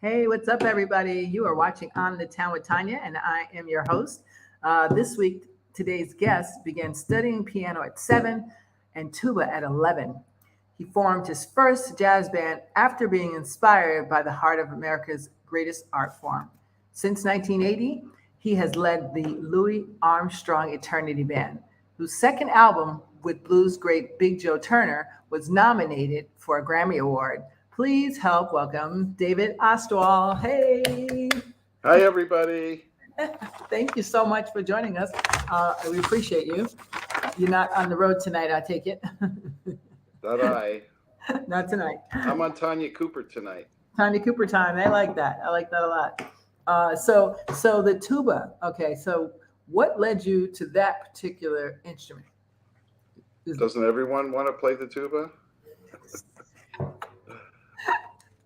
Hey, what's up, everybody? You are watching on the Town with Tanya, and I am your host. This week, today's guest began studying piano at 7 and tuba at 11. He formed his first jazz band after being inspired by the heart of America's greatest art form. Since 1980, he has led the Louis Armstrong Eternity Band, whose second album with blues great Big Joe Turner was nominated for a Grammy Award. Please help welcome David Ostwald. Hey, Hi, everybody. thank you so much for joining us. We appreciate you. You're not on the road tonight, I take it. Not I. Not tonight. I'm on Tanya Cooper tonight. Tanya Cooper time. I like that. I like that a lot. So the tuba. Okay. So what led you to that particular instrument? Doesn't everyone want to play the tuba?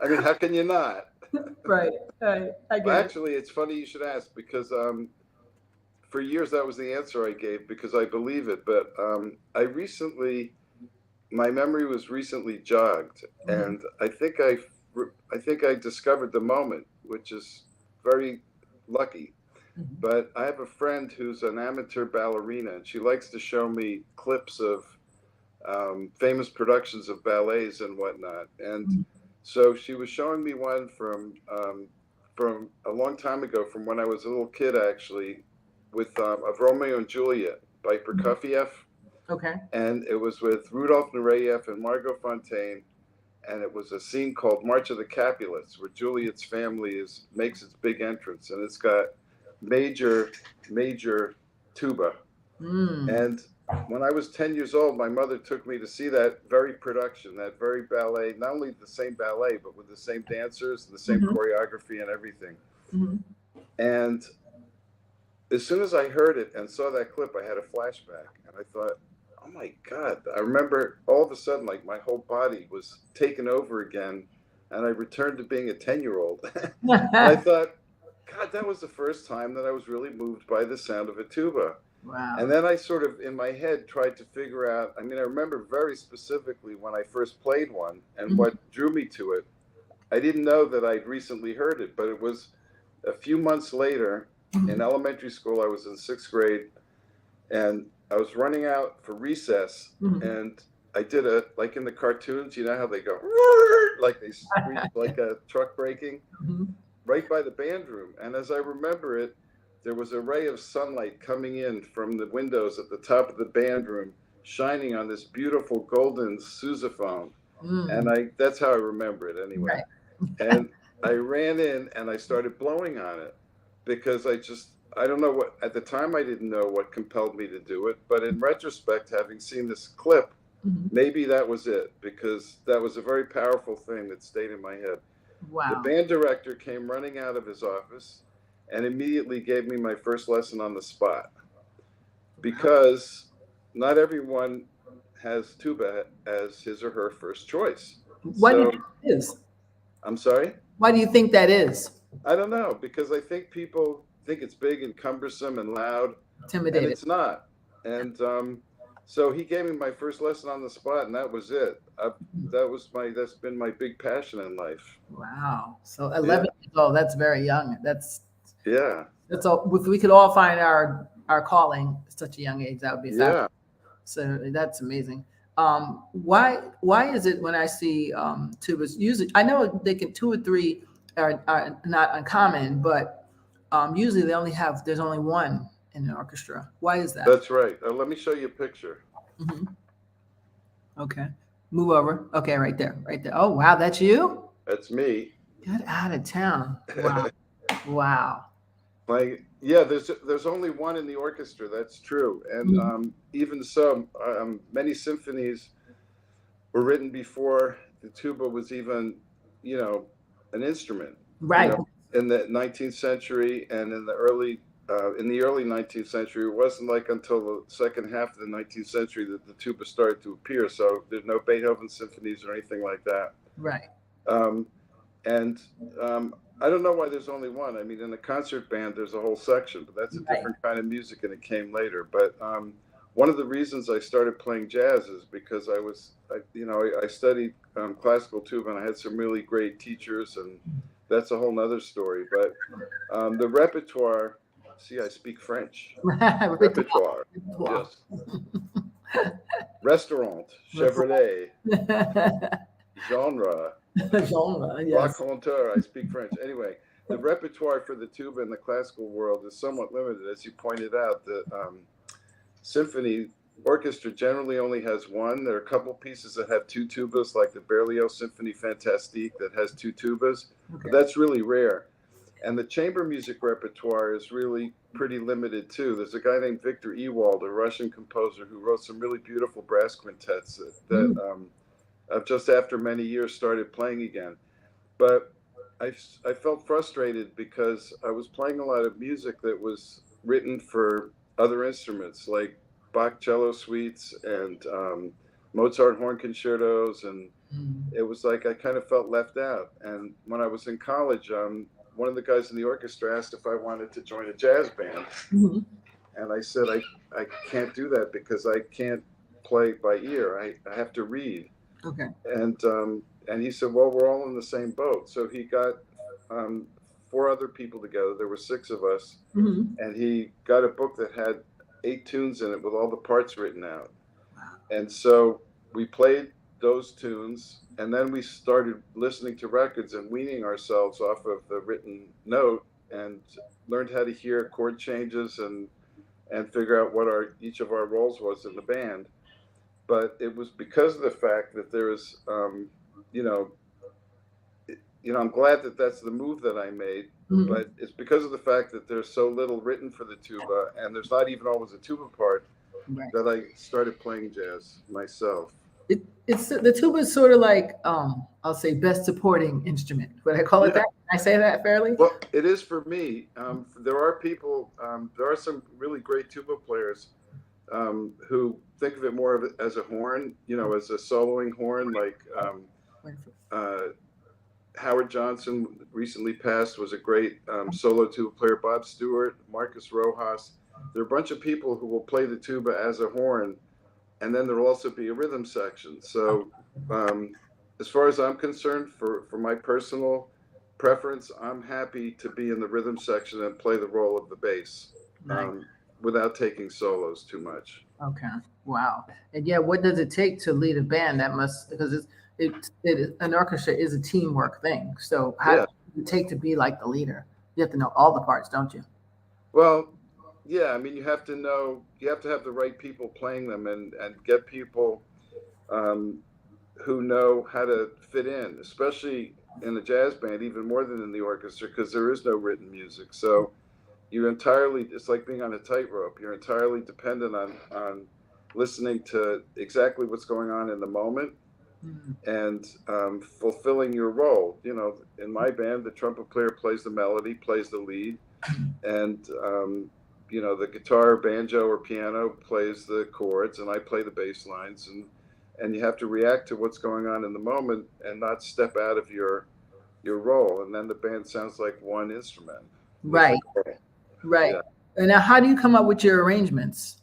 I mean, how can you not? Right. I get Well, it. actually, it's funny you should ask because for years that was the answer I gave because I believe it. But my memory was recently jogged, and I think I discovered the moment, which is very lucky. But I have a friend who's an amateur ballerina, and she likes to show me clips of famous productions of ballets and whatnot. And so she was showing me one from a long time ago, from when I was a little kid, actually, with of Romeo and Juliet by Prokofiev, Okay. and it was with Rudolph Nureyev and Margot Fonteyn, and it was a scene called March of the Capulets, where Juliet's family makes its big entrance, and it's got major tuba. And when I was 10 years old, my mother took me to see that very production, that very ballet, not only the same ballet, but with the same dancers and the same choreography and everything. And as soon as I heard it and saw that clip, I had a flashback, and I thought, oh my God. I remember all of a sudden, like, my whole body was taken over again, and I returned to being a 10-year-old. And I thought, God, that was the first time that I was really moved by the sound of a tuba. Wow. And then I sort of, in my head, tried to figure out, I mean, I remember very specifically when I first played one and what drew me to it. I didn't know that I'd recently heard it, but it was a few months later in elementary school. I was in 6th grade, and I was running out for recess, and I did like in the cartoons, you know how they go, like they screech like a truck braking, right by the band room. And as I remember it, there was a ray of sunlight coming in from the windows at the top of the band room, shining on this beautiful golden sousaphone. And that's how I remember it anyway. Right. And I ran in and I started blowing on it because I don't know what, at the time I didn't know what compelled me to do it. But in retrospect, having seen this clip, maybe that was it, because that was a very powerful thing that stayed in my head. Wow. The band director came running out of his office and immediately gave me my first lesson on the spot, because not everyone has tuba as his or her first choice. What do you think it is? I'm sorry? Why do you think that is? I don't know, because I think people think it's big and cumbersome and loud, and Intimidated. it's not. And so he gave me my first lesson on the spot, and that was it. That's been my big passion in life. Wow. So 11 years old, that's very young. That's all. If we could all find our calling at such a young age, that would be fabulous. So that's amazing. Why is it when I see tubas, usually I know they can 2 or 3 are not uncommon, but usually there's only one in an orchestra. Why is that? That's right. Let me show you a picture. Okay. Move over. Okay, right there. Oh, wow, that's you? That's me. Get out of town. Wow. Wow. There's only one in the orchestra. That's true. And even so, many symphonies were written before the tuba was even, an instrument. Right. In the 19th century and in the early 19th century, it wasn't like until the second half of the 19th century that the tuba started to appear. So there's no Beethoven symphonies or anything like that. Right. I don't know why there's only one. I mean, in a concert band, there's a whole section, but that's a different kind of music, and it came later. But one of the reasons I started playing jazz is because I studied classical tuba, and I had some really great teachers, that's a whole nother story. But the repertoire, see, I speak French. Repertoire, yes. Restaurant, Chevrolet, genre, Genre, yes. raconteur, I speak French. Anyway, the repertoire for the tuba in the classical world is somewhat limited. As you pointed out, the symphony orchestra generally only has one. There are a couple pieces that have two tubas, like the Berlioz Symphony Fantastique that has two tubas, but that's really rare. And the chamber music repertoire is really pretty limited too. There's a guy named Victor Ewald, a Russian composer, who wrote some really beautiful brass quintets that I've just after many years started playing again. But I felt frustrated because I was playing a lot of music that was written for other instruments, like Bach cello suites and Mozart horn concertos, and it was like I kind of felt left out. And when I was in college, one of the guys in the orchestra asked if I wanted to join a jazz band, and I said I can't do that because I can't play by ear. I have to read. Okay. And he said, well, we're all in the same boat. So he got 4 other people together. There were 6 of us, and he got a book that had 8 tunes in it with all the parts written out. And so we played those tunes, and then we started listening to records and weaning ourselves off of the written note, and learned how to hear chord changes and figure out what each of our roles was in the band. But it was because of the fact that there is, I'm glad that that's the move that I made, but it's because of the fact that there's so little written for the tuba, and there's not even always a tuba part, that I started playing jazz myself. It's the tuba is sort of like I'll say best supporting instrument. Would I call it that? Can I say that fairly? Well, it is for me. There are people. There are some really great tuba players who think of it more of it as a horn, as a soloing horn, like Howard Johnson, recently passed, was a great solo tuba player. Bob Stewart, Marcus Rojas. There are a bunch of people who will play the tuba as a horn, and then there will also be a rhythm section. So as far as I'm concerned, for my personal preference, I'm happy to be in the rhythm section and play the role of the bass. Without taking solos too much. Okay. Wow. And what does it take to lead a band? That must, because an orchestra is a teamwork thing. So how does it take to be like the leader? You have to know all the parts, don't you? Well, yeah. I mean, you have to have the right people playing them, and get people who know how to fit in, especially in a jazz band, even more than in the orchestra, because there is no written music. So it's like being on a tightrope. You're entirely dependent on listening to exactly what's going on in the moment, and fulfilling your role. In my band, the trumpet player plays the melody, plays the lead, and the guitar, banjo, or piano plays the chords, and I play the bass lines, and you have to react to what's going on in the moment and not step out of your role, and then the band sounds like one instrument. Right. Right. Yeah. And now, how do you come up with your arrangements?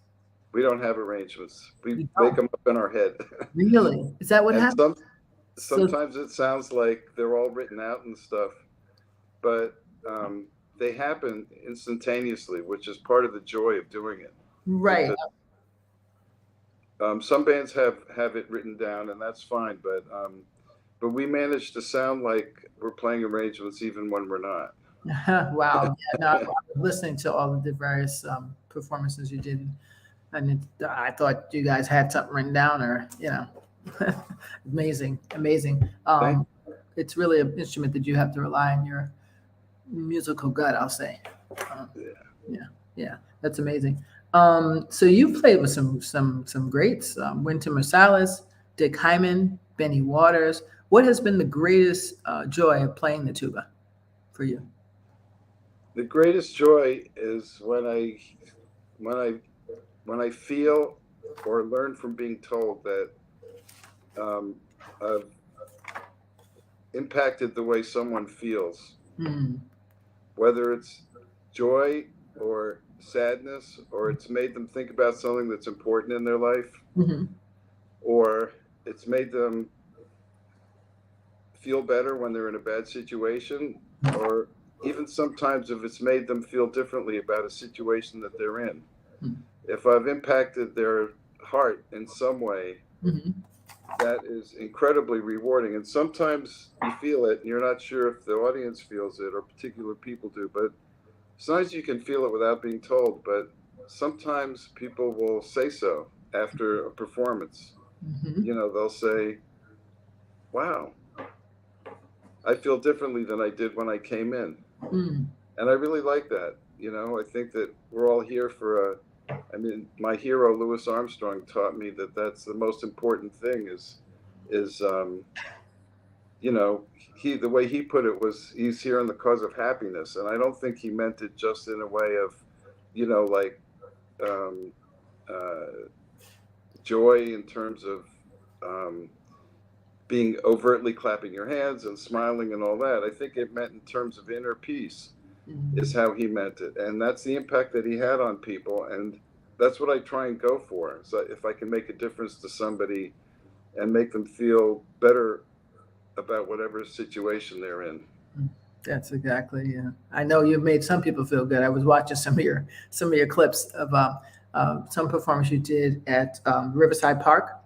We don't have arrangements. We make them up in our head. Really? Is that what happens? Sometimes it sounds like they're all written out and stuff, but they happen instantaneously, which is part of the joy of doing it. Right. Because, some bands have it written down, and that's fine, but we manage to sound like we're playing arrangements even when we're not. Wow. I was listening to all of the various performances you did, and I thought you guys had something written down, or amazing. It's really an instrument that you have to rely on your musical gut, I'll say. Yeah, that's amazing. So you played with some greats, Wynton Marsalis, Dick Hyman, Benny Waters. What has been the greatest joy of playing the tuba for you? The greatest joy is when I feel or learn from being told that I've impacted the way someone feels, whether it's joy or sadness, or it's made them think about something that's important in their life, or it's made them feel better when they're in a bad situation, or even sometimes if it's made them feel differently about a situation that they're in. If I've impacted their heart in some way, Mm-hmm. that is incredibly rewarding. And sometimes you feel it and you're not sure if the audience feels it or particular people do, but sometimes you can feel it without being told. But sometimes people will say so after a performance. Mm-hmm. They'll say, wow, I feel differently than I did when I came in. Mm. And I really like that. I think that we're all here for my hero Louis Armstrong taught me that that's the most important thing is the way he put it was he's here in the cause of happiness, and I don't think he meant it just in a way of like um, uh, joy in terms of being overtly clapping your hands and smiling and all that. I think it meant in terms of inner peace is how he meant it, and that's the impact that he had on people, and that's what I try and go for. So if I can make a difference to somebody and make them feel better about whatever situation they're in. That's exactly. Yeah. I know you've made some people feel good. I was watching some of your clips of some performance you did at Riverside Park,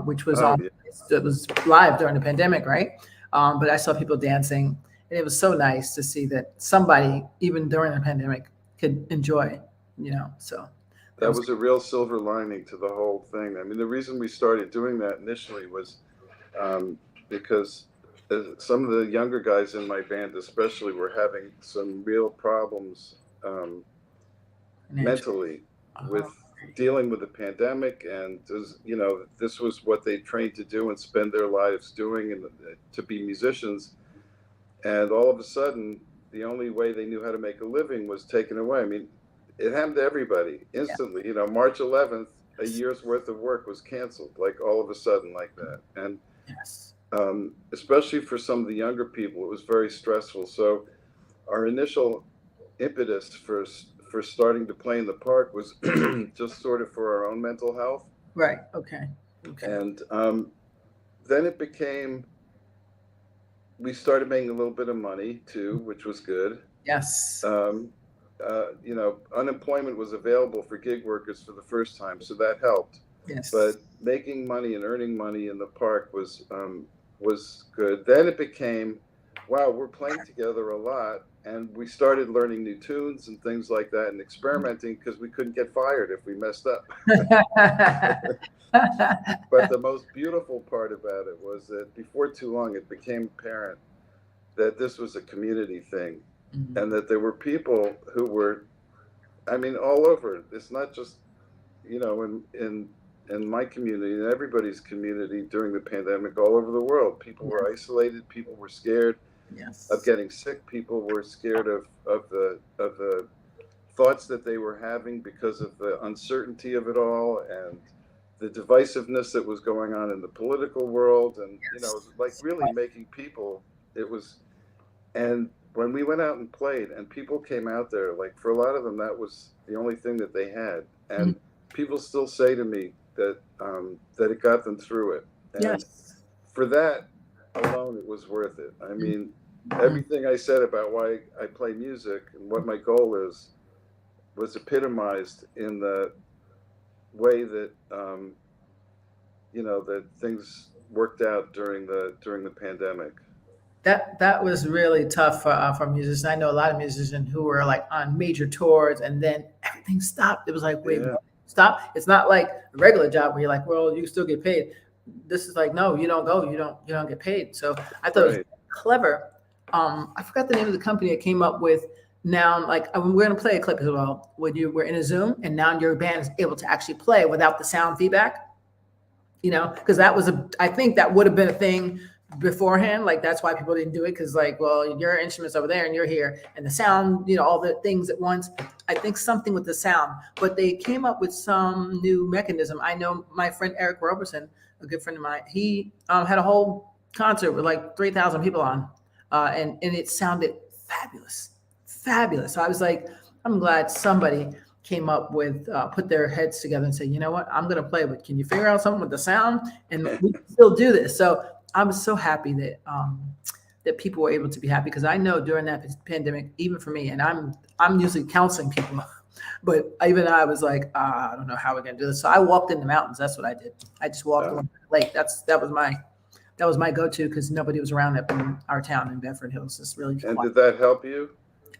which was Oh, on. yeah. It was live during the pandemic, right? But I saw people dancing, and it was so nice to see that somebody, even during the pandemic, could enjoy. So That was a real silver lining to the whole thing. I mean, the reason we started doing that initially was because some of the younger guys in my band, especially, were having some real problems mentally with dealing with the pandemic, and this was what they trained to do and spend their lives doing, and to be musicians. And all of a sudden, the only way they knew how to make a living was taken away. I mean, it happened to everybody instantly. March 11th, a year's worth of work was canceled, like all of a sudden, like that. And yes. especially for some of the younger people, it was very stressful. So our initial impetus for starting to play in the park was just sort of for our own mental health. Right. Okay. And then it became, we started making a little bit of money too, which was good. Yes. Unemployment was available for gig workers for the first time, so that helped. Yes. But making money and earning money in the park was good. Then it became, wow, we're playing together a lot, and we started learning new tunes and things like that, and experimenting because we couldn't get fired if we messed up. But the most beautiful part about it was that before too long, it became apparent that this was a community thing, and that there were people who were, all over. It's not just, in my community, in everybody's community during the pandemic, all over the world. People were isolated. People were scared of getting sick. People were scared of the thoughts that they were having because of the uncertainty of it all, and the divisiveness that was going on in the political world, and like really making people. And when we went out and played, and people came out there, like for a lot of them, that was the only thing that they had. And people still say to me that it got them through it. And for that alone, it was worth it. I mean, everything I said about why I play music and what my goal is was epitomized in the way that that things worked out during the pandemic. That was really tough for musicians. I know a lot of musicians who were like on major tours, and then everything stopped. It was like, wait, stop. It's not like a regular job where you're like, well, you still get paid. This is like, no, you don't go, you don't get paid. So I thought it was clever. I forgot the name of the company that came up with now, like we're going to play a clip as well. When you were in a Zoom, and now your band is able to actually play without the sound feedback. Because that was I think that would have been a thing beforehand. Like that's why people didn't do it, because like, well, your instrument's over there and you're here, and the sound, all the things at once. I think something with the sound, but they came up with some new mechanism. I know my friend Eric Roberson, a good friend of mine, he had a whole concert with like 3,000 people on, and it sounded fabulous. So I was like, I'm glad somebody came up with, put their heads together and say, you know what, I'm going to play, but can you figure out something with the sound? And we can still do this. So I was so happy that that people were able to be happy, because I know during that pandemic, even for me, and I'm usually counseling people, but even I was like, I don't know how we're gonna do this. So I walked in the mountains. That's what I did. I just walked Uh, along the lake. That was my go-to, because nobody was around up in our town in Bedford Hills. It's really and quiet. did that help you?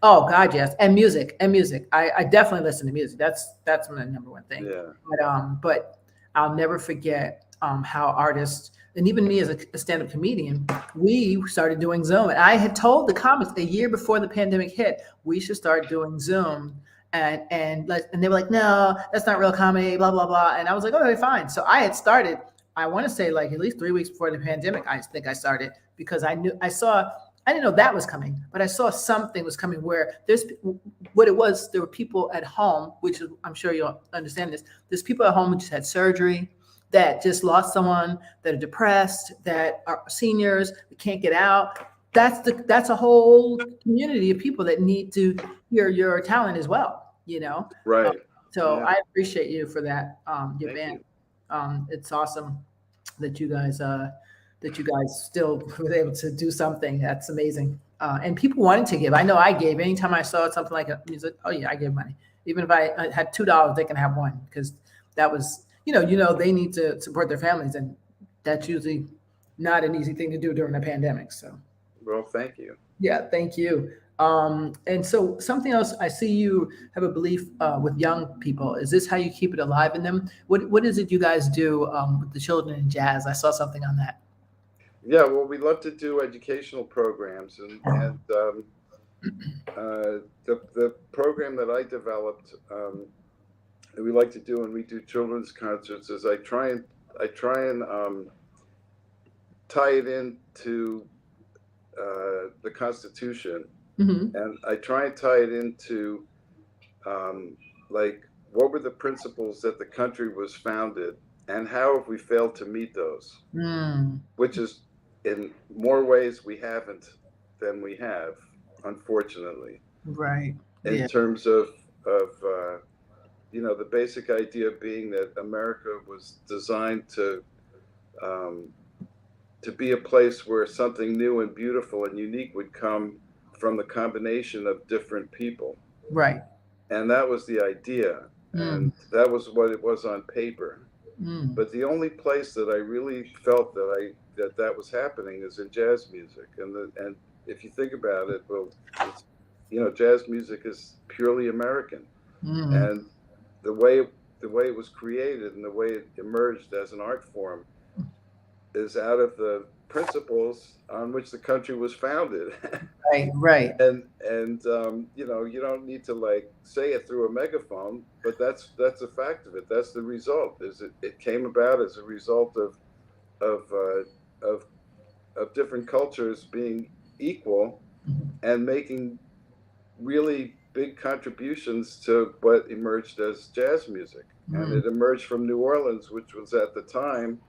Oh God, yes, and music, and music. I definitely listen to music. That's my number one thing. Yeah. But I'll never forget how artists, and even me as a stand-up comedian, we started doing Zoom. And I had told the comics a year before the pandemic hit, we should start doing Zoom. And they were like, no, that's not real comedy, blah blah blah. And I was like, okay, fine. So I had started. I want to say like at least 3 weeks before the pandemic. I think I started, because I didn't know that was coming, but I saw something was coming where there's what it was. There were people at home, which I'm sure you'll understand this. There's people at home who just had surgery, that just lost someone, that are depressed, that are seniors, that can't get out. That's a whole community of people that need to hear your talent as well. Right. So Yeah. I appreciate you for that. Your Thank band. you. It's awesome that you guys still were able to do something. That's amazing. And people wanted to give. I know I gave. Anytime I saw something like a music, oh yeah, I give money. Even if I had $2, they can have one, because that was, they need to support their families, and that's usually not an easy thing to do during a pandemic. So Well, thank you. yeah, thank you. And so something else, I see you have a belief with young people. Is this how you keep it alive in them? What is it you guys do with the children in jazz? I saw something on that. Yeah. Well, we love to do educational programs, and the program that I developed, that we like to do when we do children's concerts, is I try and tie it into the Constitution, Hmm. and I try and tie it into like what were the principles that the country was founded, and how have we failed to meet those? Mm, Which is in more ways we haven't than we have, unfortunately. right. In Yeah. terms of the basic idea being that America was designed um, to be a place where something new and beautiful and unique would come from the combination of different people. Right. And that was the idea, Mm, and that was what it was on paper. mm, But the only place that I really felt that was happening is in jazz music, and if you think about it, well, it's jazz music is purely American, mm, and the way the way it was created and the way it emerged as an art form is out of the principles on which the country was founded. right. Right. And you don't need to like say it through a megaphone, but that's a fact of it. That's the result. Is it came about as a result of of different cultures being equal Mhm. and making really big contributions to what emerged as jazz music. And Mm, it emerged from New Orleans, which was at the time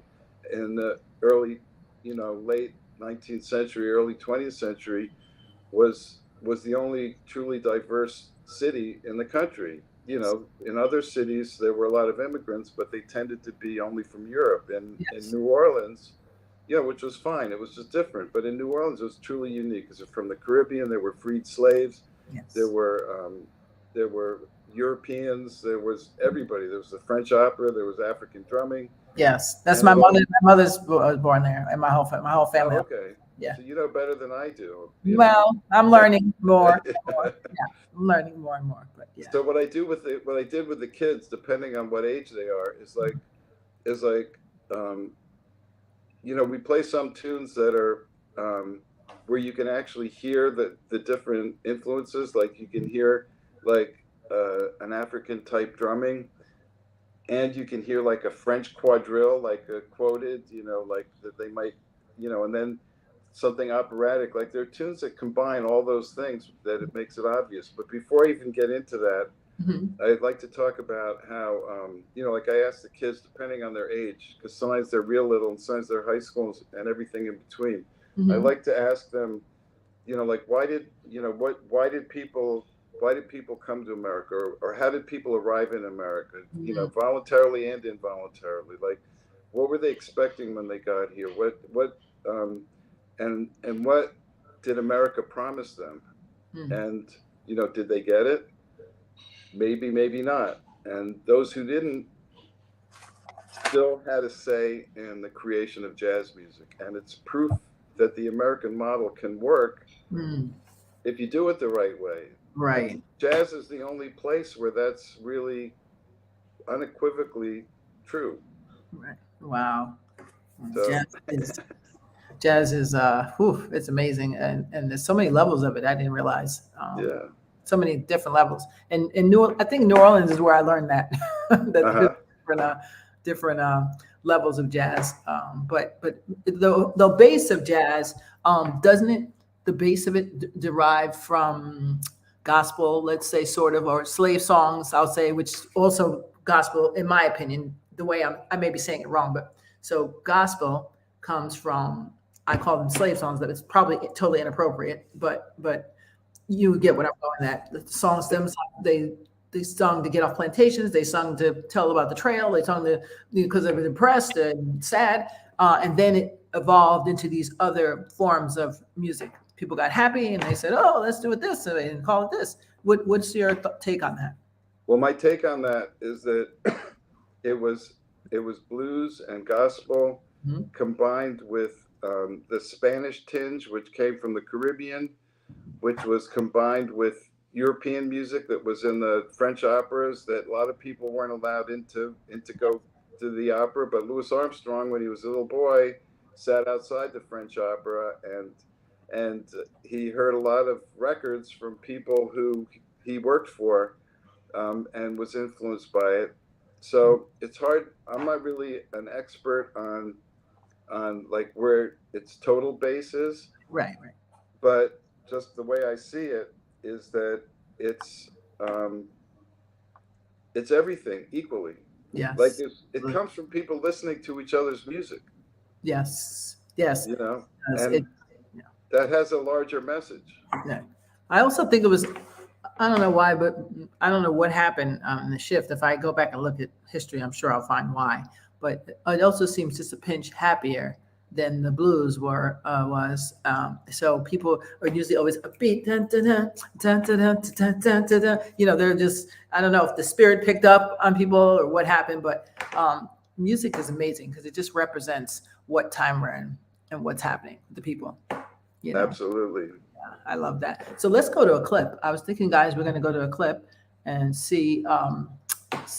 in the early, late 19th century, early 20th century, was the only truly diverse city in the country. In other cities there were a lot of immigrants, but they tended to be only from Europe. In yes. New Orleans, which was fine. It was just different. But in New Orleans, it was truly unique. Because from the Caribbean, there were freed slaves. There Yes. were there were Europeans. There was everybody. There was the French opera. There was African drumming, Yes. That's and my it mother. all. My mother's was born there, and my whole family. Oh, okay. Yeah. So you know better than I do. Well, I'm learning more and more. Yeah, I'm learning more and more. But yeah. So what I did with the kids, depending on what age they are, is like um, we play some tunes that are where you can actually hear the different influences. Like you can hear like an African type drumming, and you can hear like a French quadrille, like a quoted, like that they might, and then something operatic. Like there are tunes that combine all those things that it makes it obvious. But before I even get into that, Hmm. I'd like to talk about how, like I ask the kids, depending on their age, because sometimes they're real little and sometimes they're high school and everything in between. I Hmm. like to ask them, like why did people come to America, or how did people arrive in America, Hmm. voluntarily and involuntarily? Like, what were they expecting when they got here? and what did America promise them? Mm. And did they get it? Maybe, maybe not. And those who didn't still had a say in the creation of jazz music. And it's proof that the American model can work if you do it the right way. Right. And jazz is the only place where that's really unequivocally true. Right. Wow. So, Jazz is it's amazing, and there's so many levels of it I didn't realize. yeah. So many different levels, and I think New Orleans is where I learned that. That different levels of jazz. But the base of jazz, doesn't it? The base of it derive from gospel, let's say, sort of, or slave songs, I'll say, which also gospel, in my opinion, the way I may be saying it wrong, but so gospel comes from, I call them slave songs, but it's probably totally inappropriate, but you get what I'm going at. The songs they sung to get off plantations, they sung to tell about the trail, they sung because they were depressed and sad, and then it evolved into these other forms of music. People got happy and they said, "Oh, let's do it this," so they didn't call it this. What's your take on that? Well, my take on that is that it was blues and gospel combined with the Spanish tinge, which came from the Caribbean, which was combined with European music that was in the French operas that a lot of people weren't allowed into go to the opera. But Louis Armstrong, when he was a little boy, sat outside the French opera and he heard a lot of records from people who he worked for and was influenced by it. So it's hard. I'm not really an expert on like where its total base is. Right. But just the way I see it is that it's everything equally. Yes. Like it comes from people listening to each other's music. Yes. And that has a larger message. Yeah. I also think it was, I don't know why, but I don't know what happened in the shift. If I go back and look at history, I'm sure I'll find why. But it also seems just a pinch happier than the blues was. So people are usually always upbeat. Dun, dun, dun, dun, dun, dun, dun, dun, dun, dun. They're just, I don't know if the spirit picked up on people or what happened, but music is amazing because it just represents what time we're in and what's happening with the people. Absolutely. Yeah, I love that. So let's go to a clip. I was thinking, guys, we're going to go to a clip and see. Let's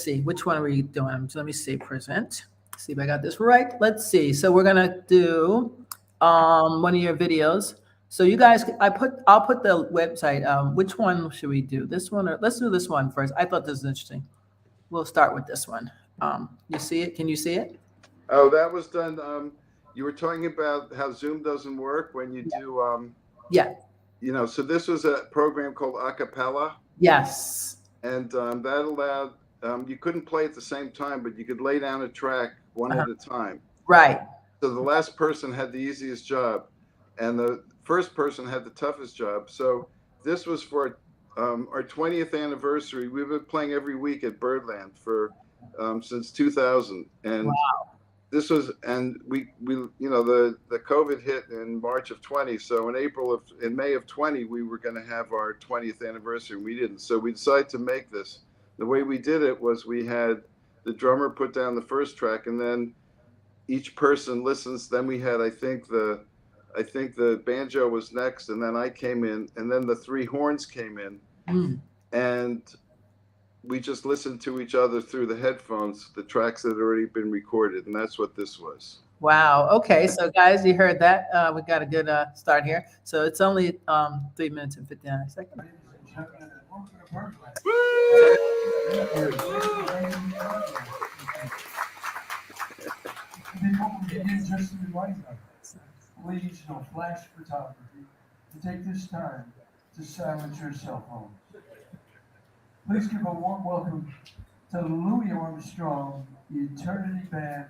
see, which one are we doing? So let me see, present. See if I got this right. Let's see. So we're gonna do one of your videos. So you guys, I'll put the website. Which one should we do? This one, or let's do this one first. I thought this was interesting. We'll start with this one. You see it? Can you see it? Oh, that was done. You were talking about how Zoom doesn't work when you do. Yeah. So this was a program called Acapella. Yes. And that allowed you couldn't play at the same time, but you could lay down a track one at a time. Right. So the last person had the easiest job, and the first person had the toughest job. So this was for our 20th anniversary. We've been playing every week at Birdland for since 2000, and wow. This was, and we the COVID hit in March of 20. So in May of 20, we were going to have our 20th anniversary. We didn't. So we decided to make this. The way we did it was we had the drummer put down the first track, and then each person listens. Then we had, I think the banjo was next, and then I came in, and then the three horns came in, and we just listened to each other through the headphones, the tracks that had already been recorded, and that's what this was. Wow. Okay. So guys, you heard that. We got a good start here. So it's only 3 minutes and 59 seconds. Please, no flash photography, to take this time to silence your cell phones. Please give a warm welcome to Louis Armstrong, the Eternity Band,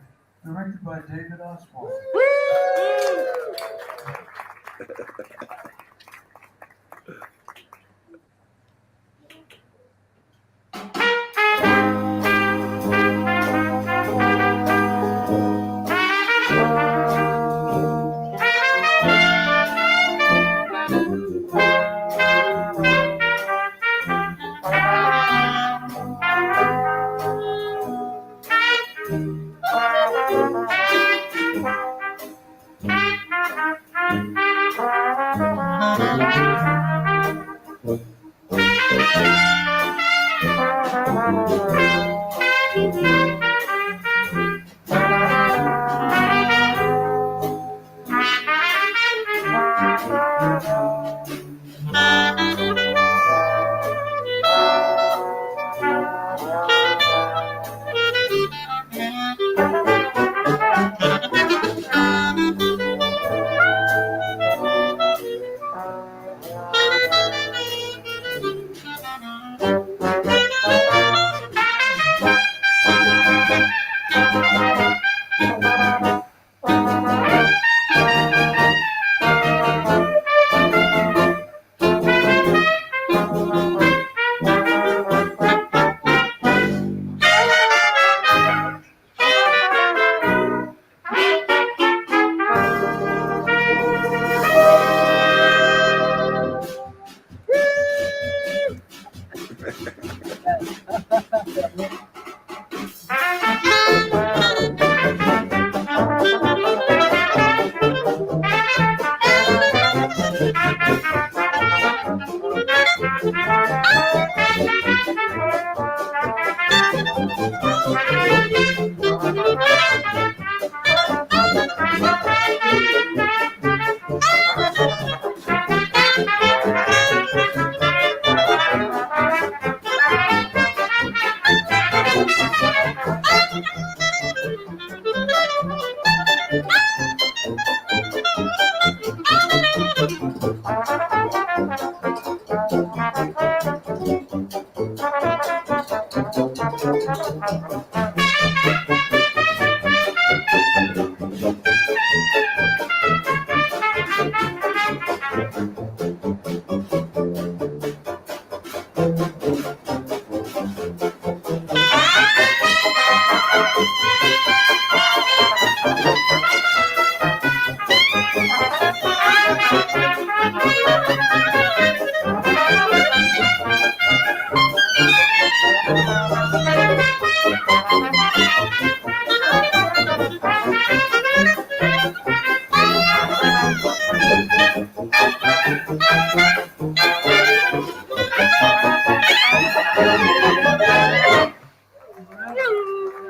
directed by David Ostwald.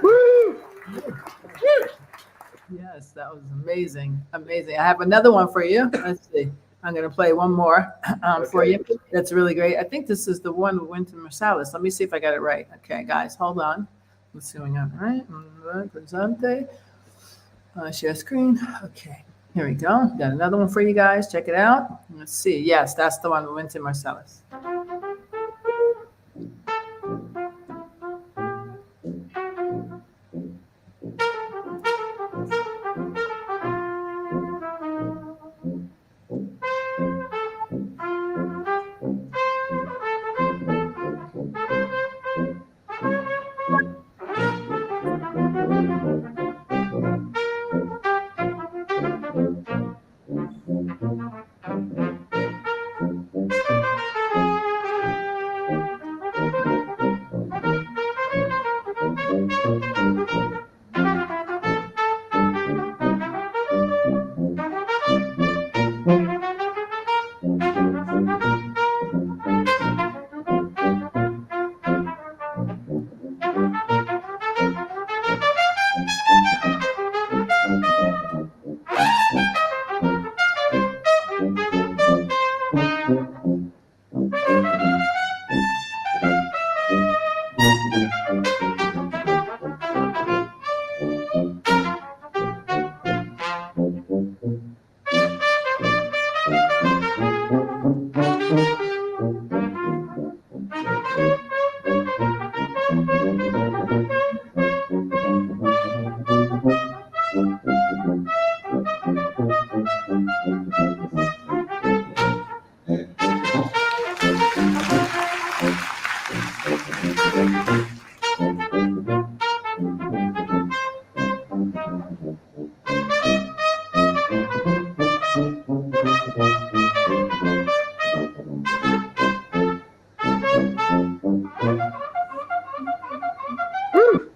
Woo! Yes, that was amazing. Amazing. I have another one for you. Let's see. I'm going to play one more for Okay. you. That's really great. I think this is the one with Wynton Marsalis. Let me see if I got it right. Okay, guys, hold on. Let's see what we got. All right. Presente. Share screen. Okay. Here we go. Got another one for you guys. Check it out. Let's see. Yes, that's the one with Wynton Marsalis. Woo!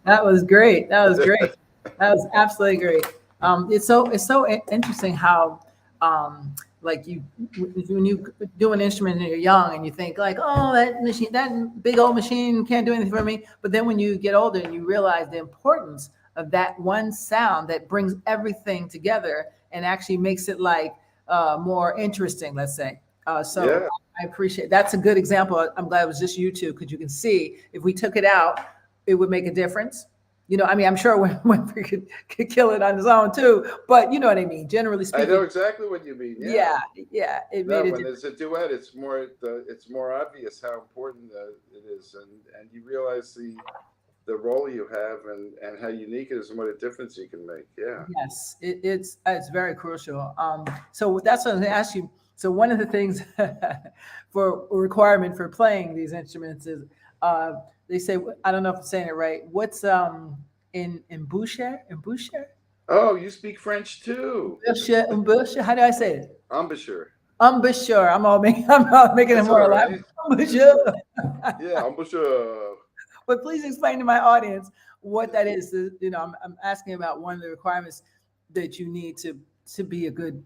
That was great. That was great. That was absolutely great. It's so interesting how like you when you do an instrument and you're young and you think like, oh, that machine, that big old machine can't do anything for me. But then when you get older and you realize the importance of that one sound that brings everything together and actually makes it like more interesting, let's say. So Yeah. I appreciate that's a good example. I'm glad it was just you two because you can see if we took it out, it would make a difference. I mean, I'm sure Winfrey could kill it on his own too, but you know what I mean. Generally I know speaking, exactly what you mean. Yeah. yeah, yeah, it No, made a when difference. there's a duet, it's more obvious how important it is, and you realize the role you have and how unique it is and what a difference you can make. Yeah. Yes, it's very crucial. So that's what I was going to ask you. So one of the things for a requirement for playing these instruments is they say I don't know if I'm saying it right. What's in Boucher? Oh, you speak French too. Boucher? How do I say it? Embouchure. Embouchure. I'm making it That's more all elaborate. right. That's Embouchure. all right. Yeah, embouchure. But please explain to my audience what that is. I'm asking about one of the requirements that you need to be a good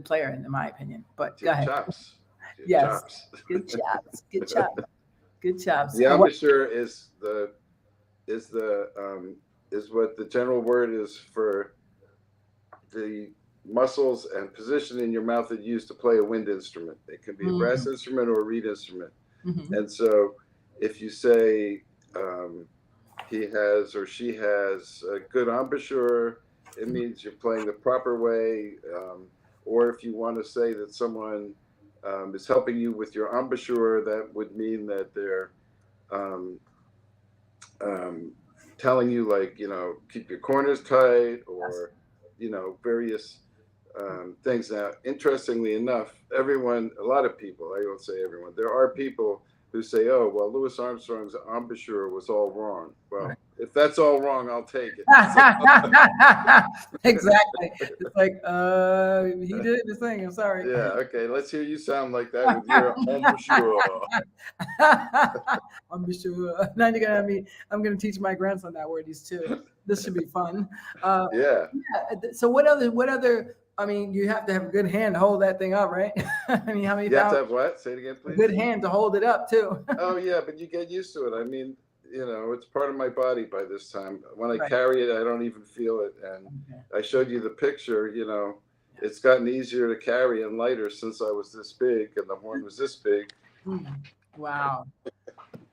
player, in my opinion. But To go have ahead. chops. Yes. Chops. Good chops. Good chops. Good chops. The embouchure is what the general word is for the muscles and position in your mouth that you use to play a wind instrument. It can be a brass instrument or a reed instrument. And so if you say he has or she has a good embouchure, it means you're playing the proper way. Or if you want to say that someone is helping you with your embouchure, that would mean that they're telling you, like, keep your corners tight, or, various things. Now, interestingly enough, a lot of people, I won't say everyone, there are people who say, oh, well, Louis Armstrong's embouchure was all wrong. Well, if that's all wrong, I'll take it. Exactly. It's like, he did this thing. I'm sorry. Yeah. Okay. Let's hear you sound like that with your embouchure. Embouchure. Now you're gonna have me. I'm gonna teach my grandson that word. He's 2. This should be fun. Yeah. So what other? I mean, you have to have a good hand to hold that thing up, right? I mean, how many? You have to have what? Say it again, please. A good hand to hold it up too. Oh yeah, but you get used to it. I mean, it's part of my body by this time. When I Right. carry it, I don't even feel it. And I showed you the picture, it's gotten easier to carry and lighter since I was this big and the horn was this big. Wow.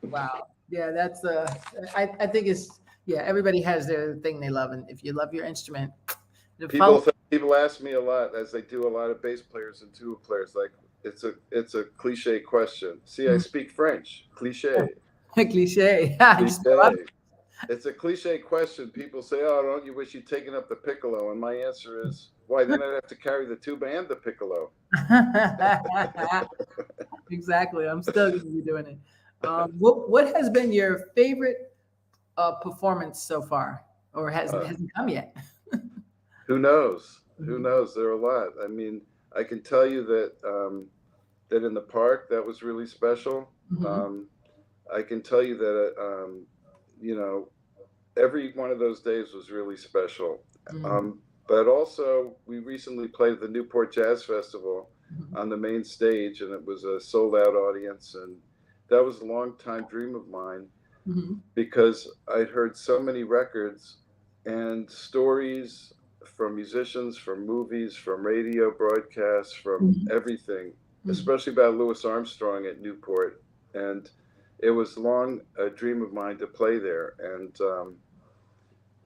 Wow. Yeah, that's I think everybody has their thing they love. And if you love your instrument, People ask me a lot, as they do a lot of bass players and tuba players, like, it's a cliche question. See, I speak French. Cliche. Cliche. Cliche. It's a cliche question. People say, oh, don't you wish you'd taken up the piccolo? And my answer is, why? Then I'd have to carry the tuba and the piccolo. Exactly. I'm still going to be doing it. What has been your favorite performance so far, or hasn't come yet? Who knows? Who knows? There are a lot. I mean, I can tell you that that in the park, that was really special. I can tell you that every one of those days was really special. But also, we recently played at the Newport Jazz Festival on the main stage, and it was a sold-out audience, and that was a long-time dream of mine because I'd heard so many records and stories from musicians, from movies, from radio broadcasts, from everything, especially about Louis Armstrong at Newport. And it was long a dream of mine to play there.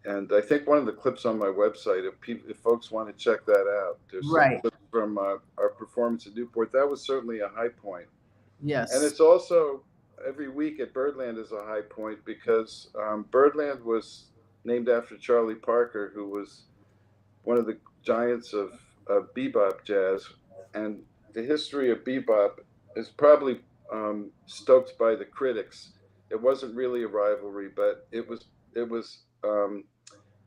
And I think one of the clips on my website, if folks want to check that out, there's some clips from our performance at Newport. That was certainly a high point. Yes. And it's also, every week at Birdland is a high point because Birdland was named after Charlie Parker, who was one of the giants of bebop jazz. And the history of bebop is probably stoked by the critics. It wasn't really a rivalry, but it was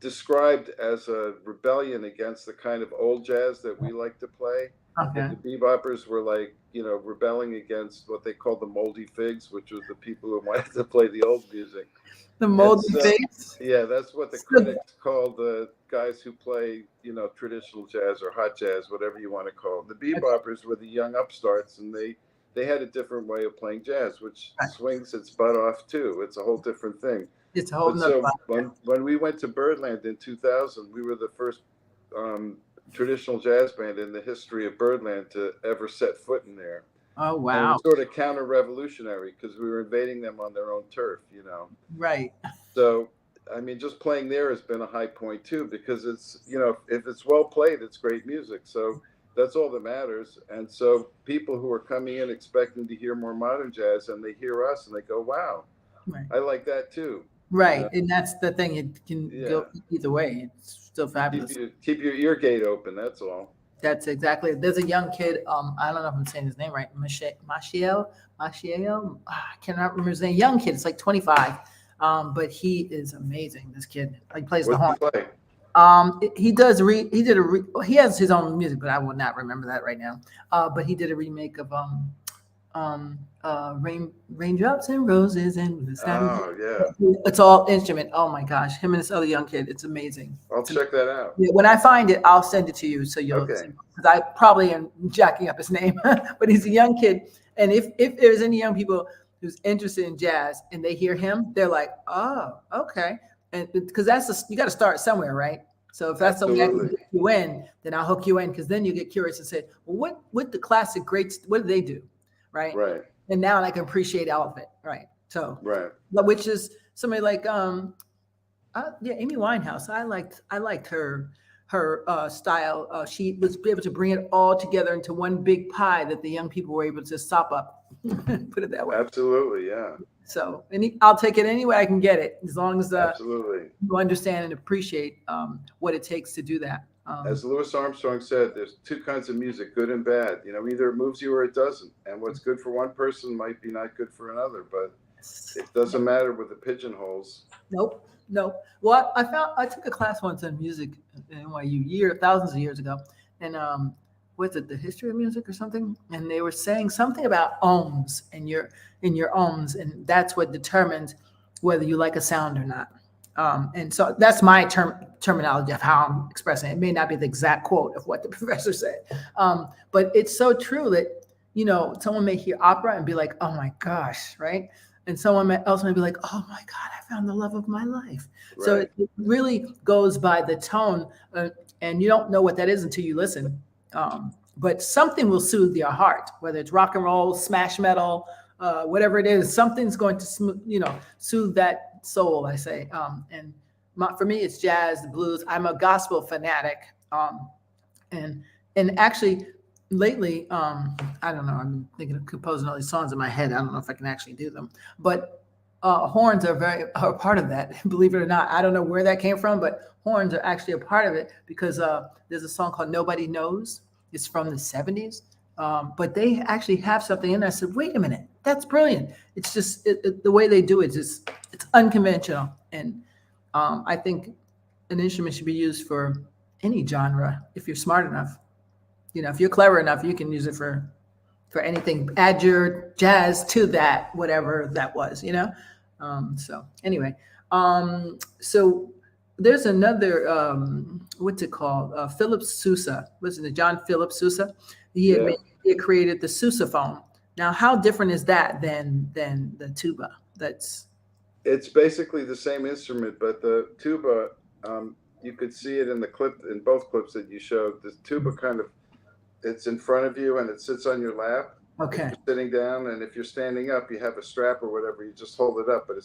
described as a rebellion against the kind of old jazz that we like to play. Okay. The beboppers were like, rebelling against what they called the moldy figs, which was the people who wanted to play the old music. The moldy figs? Yeah, that's what the critics called the guys who play, traditional jazz or hot jazz, whatever you want to call them. The beboppers were the young upstarts, and they had a different way of playing jazz, which swings its butt off too. It's a whole different thing. It's a whole nother when we went to Birdland in 2000, we were the first traditional jazz band in the history of Birdland to ever set foot in there. Oh, wow. And it was sort of counter-revolutionary because we were invading them on their own turf, Right. So, I mean, just playing there has been a high point too, because it's, if it's well played, it's great music. So that's all that matters. And so people who are coming in expecting to hear more modern jazz, and they hear us and they go, wow, I like that too. Right. And that's the thing. It can go either way. It's still fabulous. Keep your ear gate open. That's all. That's exactly. There's a young kid. I don't know if I'm saying his name right. Maciel. I cannot remember his name. Young kid. It's like 25. But he is amazing. This kid. He plays the horn. He has his own music, but I will not remember that right now. But he did a remake of Raindrops and Roses and Blue Skies. Oh yeah, It's all instrument. Oh my gosh, him and this other young kid. It's amazing. I'll check that out. Yeah, when I find it, I'll send it to you so you'll Okay. because I probably am jacking up his name, but he's a young kid. And if there's any young people who's interested in jazz and they hear him, they're like, oh, okay. And because you got to start somewhere, right? So if that's the way I can Absolutely. get you in, then I'll hook you in because then you get curious and say, well, what the classic greats, what do they do? Right. Right. And now I can appreciate all of it. Right. So, Right. which is somebody like, yeah, Amy Winehouse. I liked her style. She was able to bring it all together into one big pie that the young people were able to sop up. Put it that way. Absolutely. Yeah. So, I'll take it any way I can get it, as long as Absolutely. you understand and appreciate what it takes to do that. As Louis Armstrong said, there's two kinds of music, good and bad. You know, either it moves you or it doesn't. And what's good for one person might be not good for another. But it doesn't matter with the pigeonholes. Nope. Well, I took a class once on music at NYU thousands of years ago, and what's it, the history of music or something? And they were saying something about ohms in your ohms, and that's what determines whether you like a sound or not. And so that's my terminology of how I'm expressing it. It may not be the exact quote of what the professor said, but it's so true that someone may hear opera and be like, "Oh my gosh," right? And someone else may be like, "Oh my God, I found the love of my life." Right. So it really goes by the tone, and you don't know what that is until you listen. But something will soothe your heart, whether it's rock and roll, smash metal, whatever it is. Something's going to, soothe that soul. I say, and for me, it's jazz, the blues. I'm a gospel fanatic, and actually. Lately, I don't know. I'm thinking of composing all these songs in my head. I don't know if I can actually do them, but horns are a part of that. Believe it or not, I don't know where that came from, but horns are actually a part of it because there's a song called "Nobody Knows." It's from the '70s, but they actually have something in there. I said, "Wait a minute, that's brilliant!" It's just the way they do it. It's unconventional, and I think an instrument should be used for any genre if you're smart enough. If you're clever enough, you can use it for anything. Add your jazz to that, whatever that was, So anyway, so there's another, what's it called? Philip Sousa. Wasn't it John Philip Sousa? He had created the sousaphone. Now, how different is that than the tuba? It's basically the same instrument, but the tuba, you could see it in both clips that you showed. The tuba it's in front of you and it sits on your lap. Okay. If you're sitting down, and if you're standing up, you have a strap or whatever. You just hold it up. But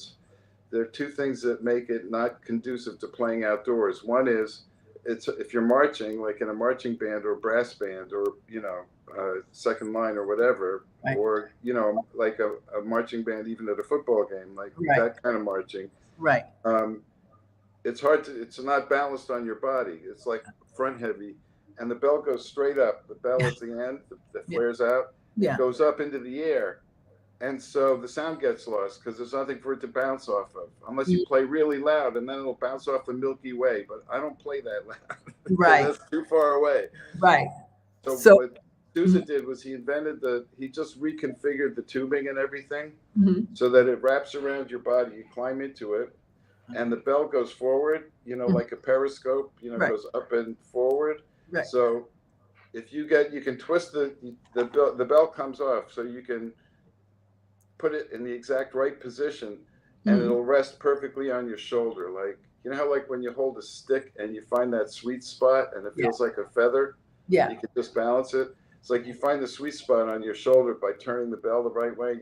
there are two things that make it not conducive to playing outdoors. One is if you're marching, like in a marching band or a brass band or second line or whatever, right. Or like a marching band even at a football game, like right. That kind of marching. Right. It's not balanced on your body. It's like front heavy. And the bell goes straight up. The bell is the end that flares out. Yeah. It goes up into the air. And so the sound gets lost because there's nothing for it to bounce off of unless you play really loud, and then it'll bounce off the Milky Way. But I don't play that loud. Right. That's too far away. Right. So what Sousa did was he just reconfigured the tubing and everything so that it wraps around your body. You climb into it, and the bell goes forward, like a periscope, right. Goes up and forward. Right. So if you can twist the bell comes off, so you can put it in the exact right position, and it'll rest perfectly on your shoulder. Like how like when you hold a stick and you find that sweet spot and it feels like a feather. Yeah. You can just balance it. It's like you find the sweet spot on your shoulder by turning the bell the right way.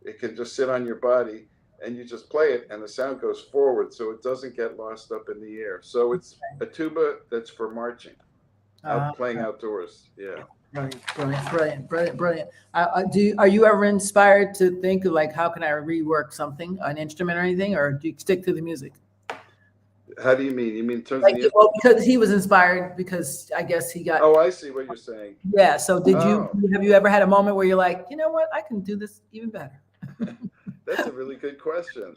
It can just sit on your body. And you just play it, and the sound goes forward, so it doesn't get lost up in the air. So it's a tuba that's for marching, playing outdoors. Yeah. Brilliant. Are you ever inspired to think of like, how can I rework something, an instrument or anything, or do you stick to the music? How do you mean? You mean in terms of well, because he was inspired because I guess he got. Oh, I see what you're saying. Yeah. So have you ever had a moment where you're like, you know what, I can do this even better? That's a really good question.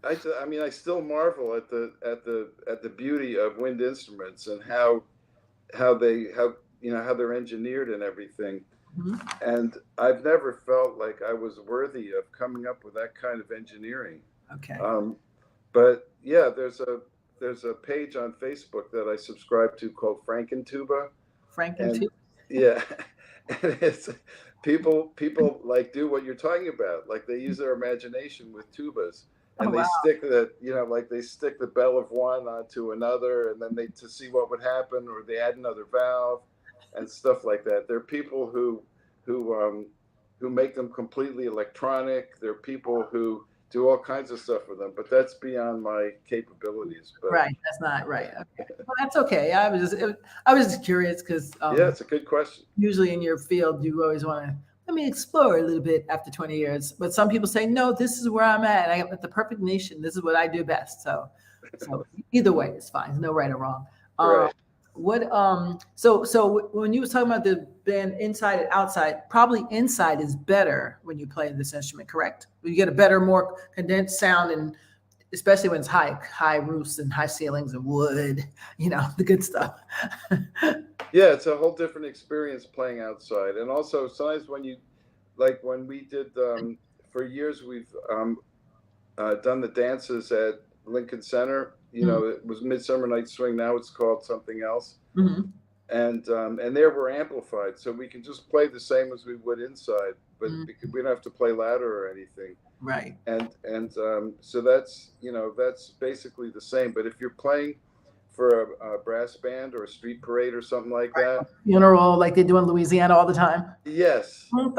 I still marvel at the beauty of wind instruments and how how they're engineered and everything. Mhm. And I've never felt like I was worthy of coming up with that kind of engineering. Okay. But yeah, there's a page on Facebook that I subscribe to called Frankentuba, Frank and and Tuba. yeah, and it's people like do what you're talking about. Like they use their imagination with tubas, Oh, and they wow. stick like they stick the bell of one onto another, and then they to see what would happen, or they add another valve, and stuff like that. There are people who who make them completely electronic. There are people who do all kinds of stuff with them, but that's beyond my capabilities. But Right. That's not right. Okay. Well, that's okay. I was just curious because yeah, it's a good question. usually in your field, you always want to let me explore a little bit after 20 years. But some people say, no, this is where I'm at. I am at the perfect nation. This is what I do best. So either way, it's fine. There's no right or wrong. Right. So when you was talking about the band inside and outside, probably inside is better when you play this instrument, correct? You get a better, more condensed sound, and especially when it's high roofs and high ceilings and wood, the good stuff. Yeah, it's a whole different experience playing outside. And also sometimes when we did, for years, we've done the dances at Lincoln Center. It was Midsummer Night's Swing. Now it's called something else. Mm-hmm. And there we're amplified. So we can just play the same as we would inside, but we don't have to play louder or anything. Right. And so that's basically the same. But if you're playing for a brass band or a street parade or something like that. Funeral, like they do in Louisiana all the time. Yes. Saints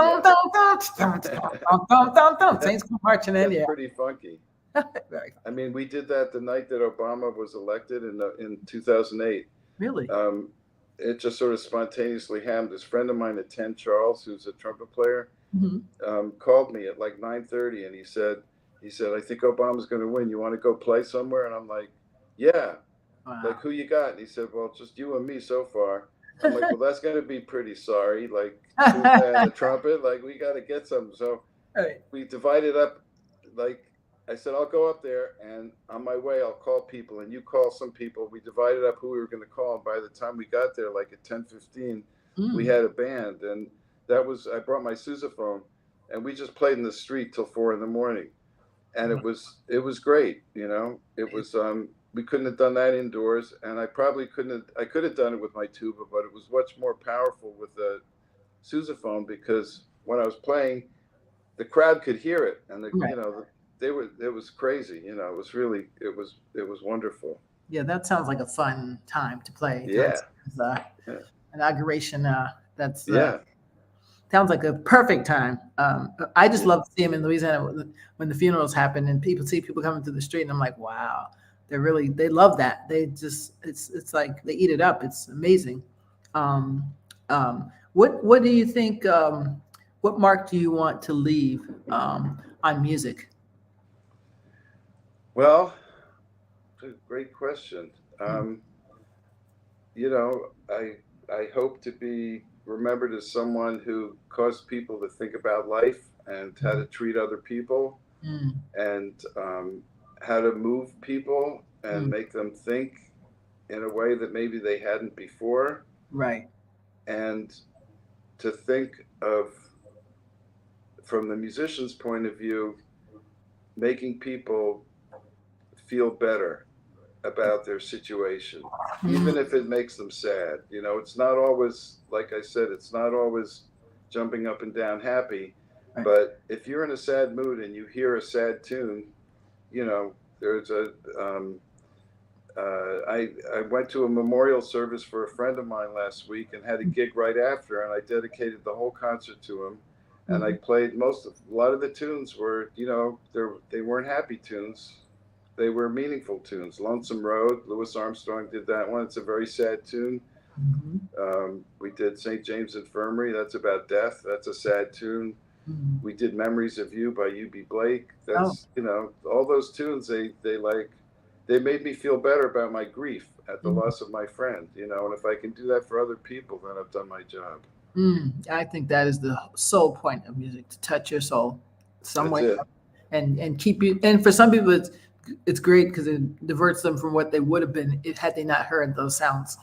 come marching in. That's pretty funky. I mean, we did that the night that Obama was elected in 2008. Really? It just sort of spontaneously happened. This friend of mine at 10, Charles, who's a trumpet player, called me at like 9:30, and he said, I think Obama's going to win. You want to go play somewhere? And I'm like, yeah. Wow. Like, who you got? And he said, well, just you and me so far. I'm like, well, that's going to be pretty sorry. Like, and the trumpet, like, we got to get some. So we divided up. Like, I said, I'll go up there, and on my way, I'll call people, and you call some people. We divided up who we were going to call, and by the time we got there, like at 10:15, we had a band, and I brought my sousaphone, and we just played in the street till 4 a.m, and it was great. It was we couldn't have done that indoors, and I probably couldn't. I could have done it with my tuba, but it was much more powerful with the sousaphone because when I was playing, the crowd could hear it, and it was crazy. It was really it was wonderful. Yeah, that sounds like a fun time to play. Yeah. Inauguration. Sounds like a perfect time. I just love to see them in Louisiana when the funerals happen and people coming through the street, and I'm like, wow. They love that. They just, it's like they eat it up. It's amazing. What do you think, what mark do you want to leave on music? Well, it's a great question. I hope to be remembered as someone who caused people to think about life and how to treat other people and how to move people and make them think in a way that maybe they hadn't before. Right. And to think of, from the musician's point of view, making people feel better about their situation, even if it makes them sad. It's not always, like I said, it's not always jumping up and down happy. Right. But if you're in a sad mood and you hear a sad tune, there's I went to a memorial service for a friend of mine last week and had a gig right after, and I dedicated the whole concert to him. And I played a lot of the tunes were, they weren't happy tunes. They were meaningful tunes. Lonesome Road, Louis Armstrong did that one. It's a very sad tune. We did St. James Infirmary. That's about death. That's a sad tune. We did Memories of You by U.B. Blake. That's, all those tunes, they made me feel better about my grief at the loss of my friend, and if I can do that for other people, then I've done my job. I think that is the sole point of music, to touch your soul some way and keep you. And for some people, it's it's great because it diverts them from what they would have been had they not heard those sounds.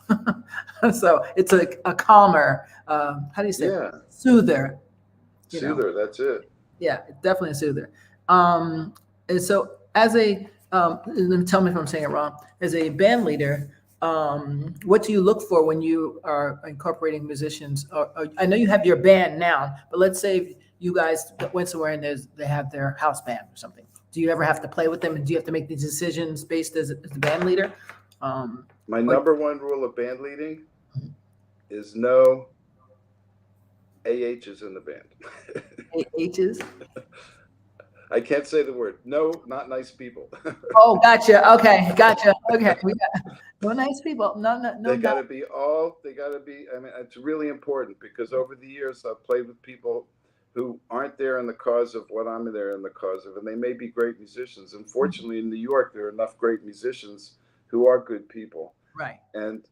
So it's a calmer, how do you say, Yeah, soother, you know. soother. That's it. Yeah, definitely a soother. And so as a, and tell me if I'm saying it wrong, as a band leader, what do you look for when you are incorporating musicians? Or I know you have your band now, but let's say you guys went somewhere and they have their house band or something. Do you ever have to play with them, and do you have to make these decisions based as the band leader? My Or- number one rule of band leading is no AHs in the band. H's? I can't say the word. No, not nice people. Oh, gotcha. Okay, gotcha. Okay, we got no nice people. No. They got to be all. They got to be. I mean, it's really important because over the years I've played with people who aren't there in the cause of what I'm there in the cause of, and they may be great musicians. Unfortunately, in New York, there are enough great musicians who are good people. Right. And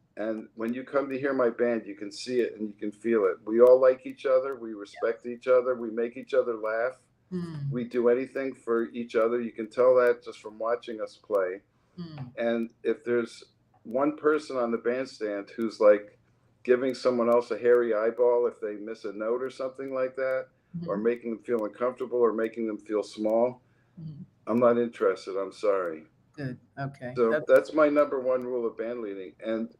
when you come to hear my band, you can see it and you can feel it. We all like each other. We respect each other. We make each other laugh. Mm, We do anything for each other. You can tell that just from watching us play. mm, And if there's one person on the bandstand who's like giving someone else a hairy eyeball if they miss a note or something like that, or mhm, making them feel uncomfortable or making them feel small, mhm. I'm not interested. I'm sorry. Good. Okay. So that's my number one rule of band leading, and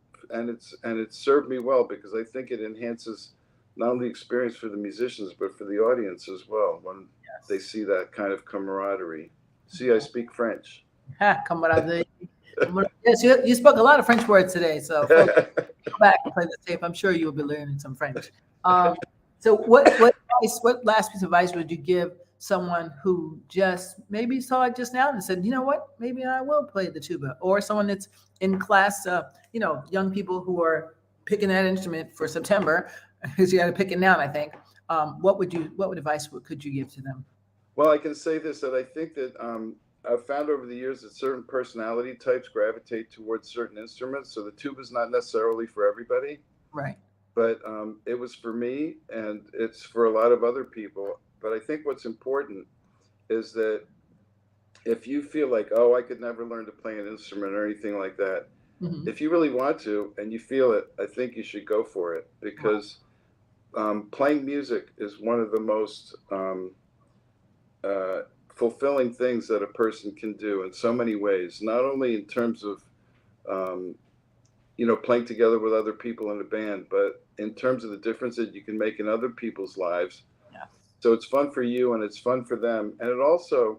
it's served me well because I think it enhances not only experience for the musicians but for the audience as well when they Yes. see that kind of camaraderie. See, I speak French. Ha, camarade. Yes, you spoke a lot of French words today, so folks, go back and play the tape. I'm sure you'll be learning some French. So what last piece of advice would you give someone who just maybe saw it just now and said, you know what, maybe I will play the tuba, or someone that's in class, young people who are picking that instrument for September, because you got to pick it now, I think. What advice could you give to them? Well, I can say this that I think that I've found over the years that certain personality types gravitate towards certain instruments. So the tuba is not necessarily for everybody, Right. but it was for me and it's for a lot of other people. But I think what's important is that if you feel like, oh, I could never learn to play an instrument or anything like that, Mhm. if you really want to and you feel it, I think you should go for it because playing music is one of the most fulfilling things that a person can do in so many ways, not only in terms of um, playing together with other people in a band, but in terms of the difference that you can make in other people's lives. Yes. So it's fun for you and it's fun for them. And it also,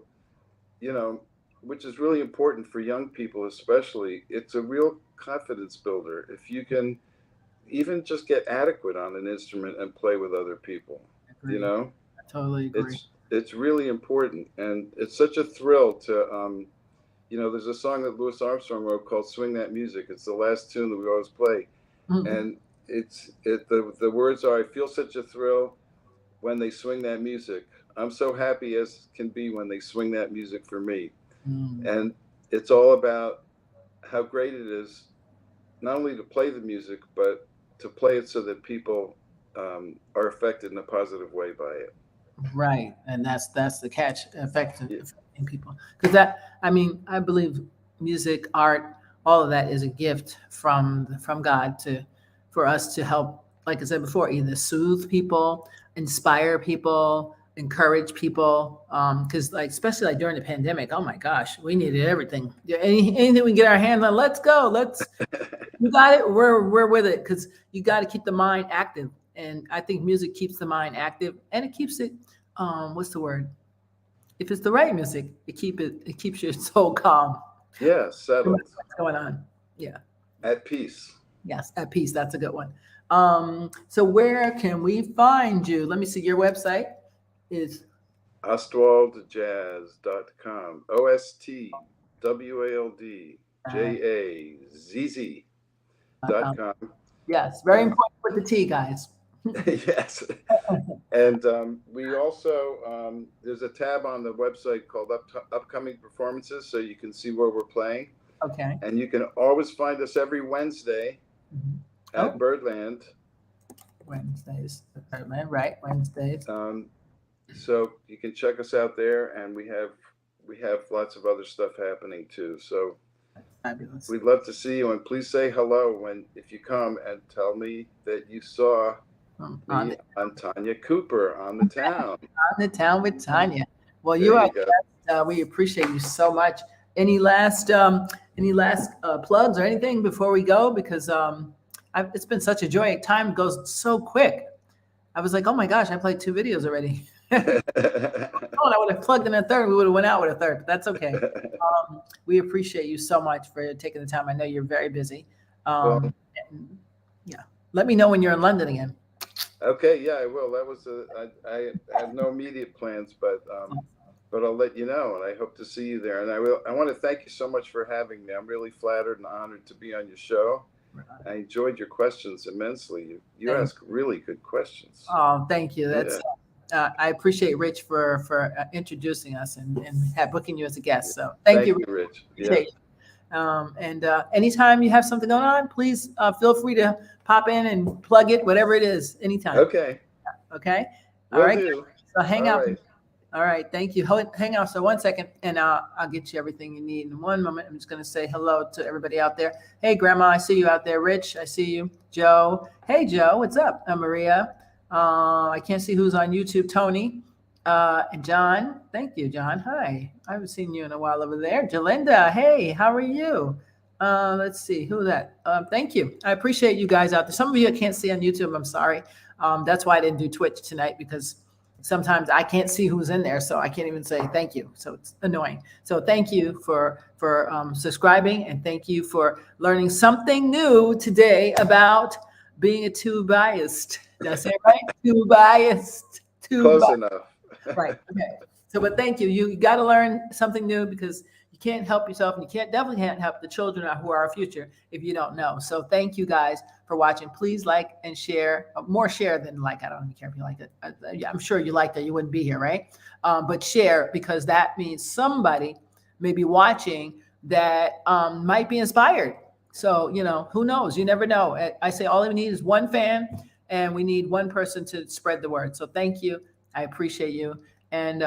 which is really important for young people, especially, it's a real confidence builder. If you can even just get adequate on an instrument and play with other people, Agree. I totally agree. it's really important. And it's such a thrill to, there's a song that Louis Armstrong wrote called "Swing That Music." It's the last tune that we always play, Mhm. and the words are, "I feel such a thrill when they swing that music. I'm so happy as can be when they swing that music for me." Mm. And it's all about how great it is, not only to play the music, but to play it so that people are affected in a positive way by it. Right, and that's the catch, Yeah. affecting people. Because I believe music, art, all of that is a gift from God for us to help, like I said before, either soothe people, inspire people, encourage people. Because like especially like during the pandemic, oh my gosh, we needed everything. Anything we can get our hands on, let's go. You got it. We're with it because you got to keep the mind active, and I think music keeps the mind active, and it keeps it. What's the word? If it's the right music, it keeps your soul calm. Yeah, No matter settled, what's going on? Yeah. at peace. Yes, at peace. That's a good one. So where can we find you? Let me see. Your website is Ostwaldjazz.com. OSTWALDJAZZ.com. yes, very Um, important with the T, guys. yes. And we also, there's a tab on the website called Upcoming Performances, so you can see where we're playing. Okay. And you can always find us every Wednesday Mhm. at Oh, Birdland. Wednesdays, right? Wednesdays. So you can check us out there, and we we have lots of other stuff happening too. So Fabulous. we'd love to see you, and please say hello if you come, and tell me that you saw me on Tanya Cooper on the Town. On the Town with Tanya. Well, There you are. you go. We appreciate you so much. Any last plugs or anything before we go? Because it's been such a joy. Time goes so quick. I was like, oh my gosh, I played 2 videos already. I would have plugged in a third. We would have went out with a third. But that's okay. We appreciate you so much for taking the time. I know you're very busy. And, yeah, let me know when you're in London again. Okay, yeah, I will. That was I have no immediate plans, but I'll let you know, and I hope to see you there. And I want to thank you so much for having me. I'm really flattered and honored to be on your show. I enjoyed your questions immensely. You ask really good questions. Oh, thank you. That's I appreciate Rich for introducing us and booking you as a guest. So thank you, Rich. Yeah. And anytime you have something going on, please feel free to pop in and plug it, whatever it is, anytime. Okay. Okay. Will All right. do. So hang out. Right. All right. Thank you. Hang out. So 1 second, and I'll get you everything you need. In 1 moment, I'm just going to say hello to everybody out there. Hey, Grandma, I see you out there. Rich, I see you. Joe. Hey, Joe. What's up? Maria. I can't see who's on YouTube. Tony. And John. Thank you, John. Hi. I haven't seen you in a while over there. Jalinda. Hey, how are you? Let's see. Who's that? Thank you. I appreciate you guys out there. Some of you I can't see on YouTube. I'm sorry. That's why I didn't do Twitch tonight, because sometimes I can't see who's in there, so I can't even say thank you. So it's annoying. So thank you for subscribing, and thank you for learning something new today about being a Tubaist. Did I say it right? Tubaist. Close enough. Right. Okay. So, but thank you. You got to learn something new, because you can't help yourself, and you definitely can't help the children who are our future if you don't know. So thank you guys for watching. Please like and share. More share than like. I don't even care if you like it. I'm sure you like that. You wouldn't be here, right? But share, because that means somebody may be watching that might be inspired. So, who knows? You never know. I say all we need is one fan, and we need one person to spread the word. So thank you. I appreciate you. And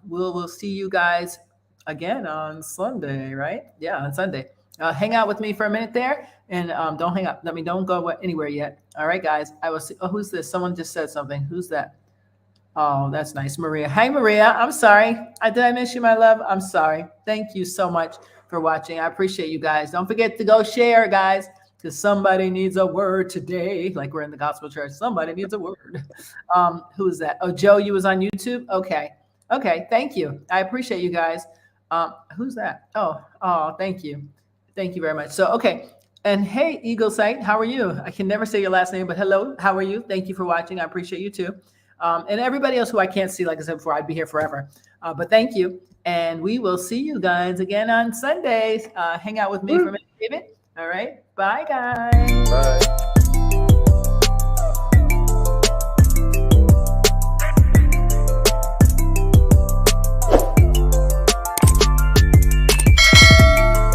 we'll see you guys again on Sunday, right? Yeah, on Sunday. Hang out with me for a minute there, and don't hang up. Don't go anywhere yet. All right, guys. I will see. Oh, who's this? Someone just said something. Who's that? Oh, that's nice. Maria. Hi, Maria. I'm sorry. Did I miss you, my love? I'm sorry. Thank you so much for watching. I appreciate you guys. Don't forget to go share, guys, because somebody needs a word today. Like we're in the gospel church. Somebody needs a word. Who is that? Oh, Joe, you was on YouTube? Okay. Thank you. I appreciate you guys. Who's that? Oh, thank you. Thank you very much. So, okay. And hey, Eagle Sight, how are you? I can never say your last name, but hello, how are you? Thank you for watching. I appreciate you too. And everybody else who I can't see, like I said before, I'd be here forever. But thank you. And we will see you guys again on Sundays. Hang out with me for a minute, David. All right. Bye, guys. Bye.